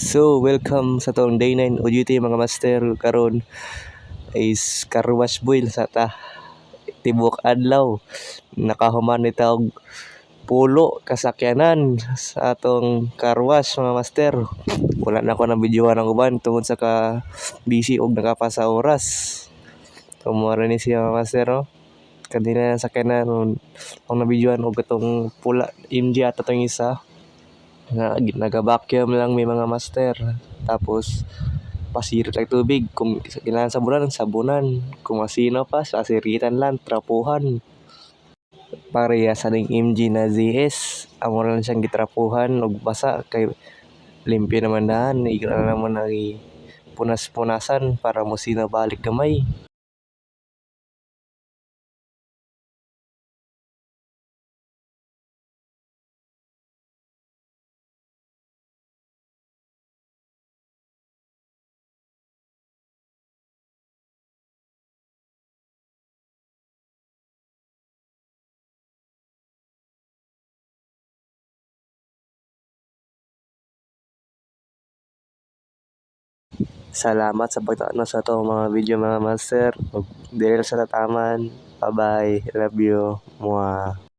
So, welcome sa tong day 9 OJT mga master. Karon is car wash boil sa ta. Tibok adlaw. Nakahuman ni og pulo kasakyanan sa atong car wash mga master. Wala na ako ng videohan ang uban tungod sa ka busy og nakapasa oras. Tumora ni siya mga master no. Kanina sa sakyanan ang nabidyohan og itong pula MG at itong isa nga naga-vacuum lang may mga master. Tapos pasirit lang tubig kung kailangan sabunan kung masino pa sasiritan lang trapuhan pareha sa ning MG na ZS amo lang siyang gitrapuhan og basa kay limpyo naman daan igra naman ang punas-punasan para mosina balik gamay. Salamat sa pagtaano sa to mga video mga master. Dili sa tataman. Bye bye. Love you. Mwah.